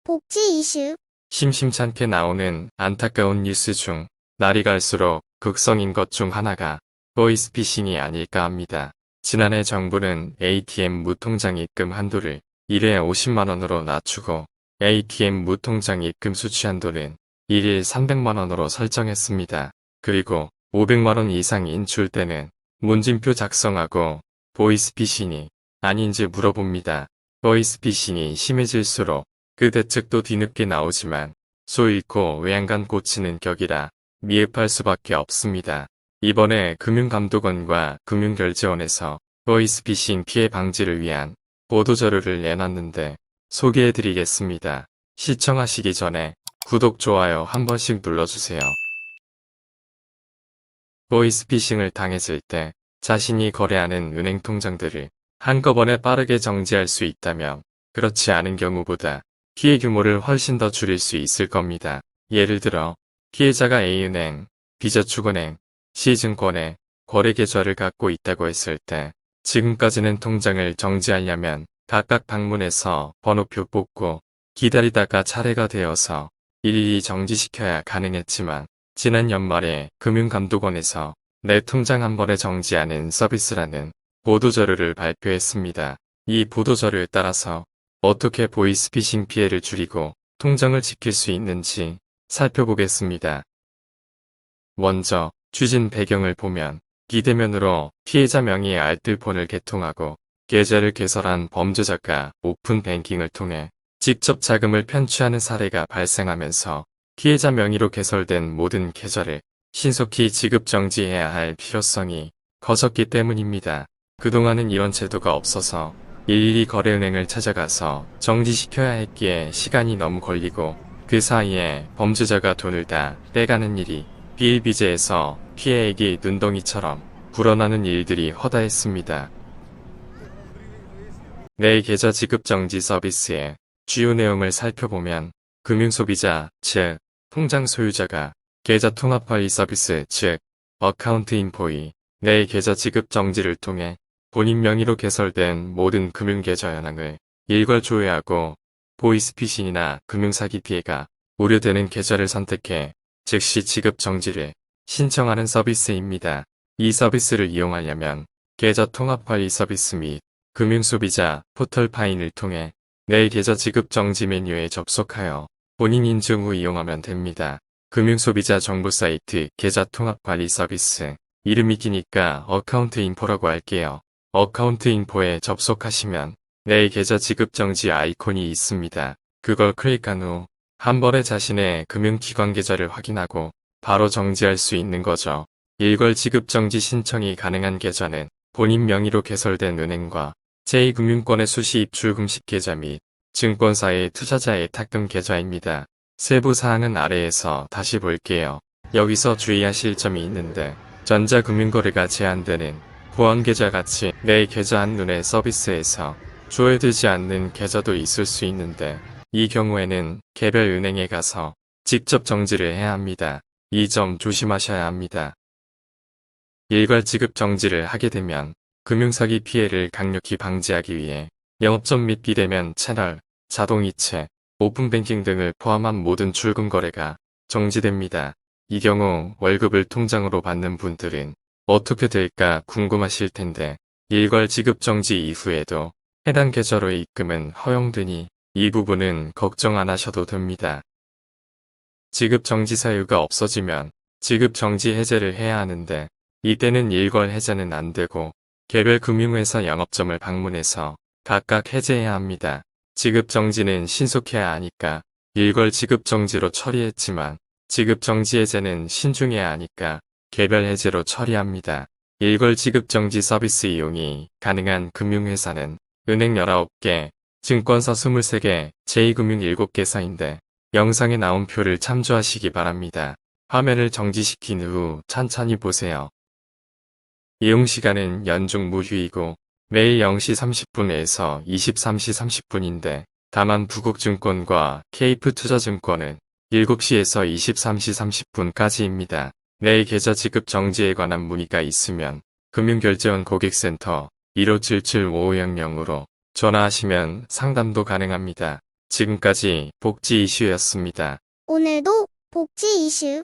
복지 이슈. 심심찮게 나오는 안타까운 뉴스 중 날이 갈수록 극성인 것 중 하나가 보이스피싱이 아닐까 합니다. 지난해 정부는 ATM 무통장 입금 한도를 1회 50만원으로 낮추고 ATM 무통장 입금 수취 한도는 1일 300만원으로 설정했습니다. 그리고 500만원 이상 인출 때는 문진표 작성하고 보이스피싱이 아닌지 물어봅니다. 보이스피싱이 심해질수록 그 대책도 뒤늦게 나오지만 소 잃고 외양간 고치는 격이라 미흡할 수밖에 없습니다. 이번에 금융감독원과 금융결제원에서 보이스피싱 피해 방지를 위한 보도자료를 내놨는데 소개해드리겠습니다. 시청하시기 전에 구독, 좋아요 한 번씩 눌러주세요. 보이스피싱을 당했을 때 자신이 거래하는 은행 통장들을 한꺼번에 빠르게 정지할 수 있다면 그렇지 않은 경우보다 피해 규모를 훨씬 더 줄일 수 있을 겁니다. 예를 들어 피해자가 A은행, B저축은행, C증권에 거래 계좌를 갖고 있다고 했을 때 지금까지는 통장을 정지하려면 각각 방문해서 번호표 뽑고 기다리다가 차례가 되어서 일일이 정지시켜야 가능했지만 지난 연말에 금융감독원에서 내 통장 한 번에 정지하는 서비스라는 보도자료를 발표했습니다. 이 보도자료에 따라서 어떻게 보이스피싱 피해를 줄이고 통장을 지킬 수 있는지 살펴보겠습니다. 먼저 추진 배경을 보면 비대면으로 피해자 명의의 알뜰폰을 개통하고 계좌를 개설한 범죄자가 오픈 뱅킹을 통해 직접 자금을 편취하는 사례가 발생하면서 피해자 명의로 개설된 모든 계좌를 신속히 지급 정지해야 할 필요성이 커졌기 때문입니다. 그동안은 이런 제도가 없어서 일일이 거래은행을 찾아가서 정지시켜야 했기에 시간이 너무 걸리고 그 사이에 범죄자가 돈을 다 떼가는 일이 비일비재해서 피해액이 눈덩이처럼 불어나는 일들이 허다했습니다. 내 계좌 지급 정지 서비스의 주요 내용을 살펴보면 금융소비자, 즉 통장 소유자가 계좌 통합 관리 서비스, 즉 어카운트 인포이 내 계좌 지급 정지를 통해 본인 명의로 개설된 모든 금융계좌 현황을 일괄 조회하고 보이스피싱이나 금융사기 피해가 우려되는 계좌를 선택해 즉시 지급 정지를 신청하는 서비스입니다. 이 서비스를 이용하려면 계좌 통합 관리 서비스 및 금융소비자 포털 파인을 통해 내 계좌 지급 정지 메뉴에 접속하여 본인 인증 후 이용하면 됩니다. 금융소비자 정보 사이트 계좌 통합 관리 서비스 이름이 기니까 어카운트 인포라고 할게요. 어카운트 인포에 접속하시면 내 계좌 지급 정지 아이콘이 있습니다. 그걸 클릭한 후 한 번에 자신의 금융기관 계좌를 확인하고 바로 정지할 수 있는 거죠. 일괄 지급 정지 신청이 가능한 계좌는 본인 명의로 개설된 은행과 제2금융권의 수시 입출 금식 계좌 및 증권사의 투자자 예탁 등 계좌입니다. 세부 사항은 아래에서 다시 볼게요. 여기서 주의하실 점이 있는데 전자금융거래가 제한되는 보안계좌 같이 내 계좌 한눈에 서비스에서 조회되지 않는 계좌도 있을 수 있는데 이 경우에는 개별 은행에 가서 직접 정지를 해야 합니다. 이 점 조심하셔야 합니다. 일괄 지급 정지를 하게 되면 금융사기 피해를 강력히 방지하기 위해 영업점 및 비대면 채널, 자동이체, 오픈뱅킹 등을 포함한 모든 출금 거래가 정지됩니다. 이 경우 월급을 통장으로 받는 분들은 어떻게 될까 궁금하실 텐데 일괄 지급 정지 이후에도 해당 계좌로의 입금은 허용되니 이 부분은 걱정 안 하셔도 됩니다. 지급 정지 사유가 없어지면 지급 정지 해제를 해야 하는데 이때는 일괄 해제는 안 되고 개별 금융회사 영업점을 방문해서 각각 해제해야 합니다. 지급 정지는 신속해야 하니까 일괄 지급 정지로 처리했지만 지급 정지 해제는 신중해야 하니까 개별 해제로 처리합니다. 일괄 지급 정지 서비스 이용이 가능한 금융회사는 은행 19개, 증권사 23개, 제2금융 7개사인데 영상에 나온 표를 참조하시기 바랍니다. 화면을 정지시킨 후 천천히 보세요. 이용시간은 연중 무휴이고 매일 0시 30분에서 23시 30분인데 다만 부국증권과 케이프투자증권은 7시에서 23시 30분까지입니다. 내 계좌 지급 정지에 관한 문의가 있으면 금융결제원 고객센터 1577-5500으로 전화하시면 상담도 가능합니다. 지금까지 복지 이슈였습니다. 오늘도 복지 이슈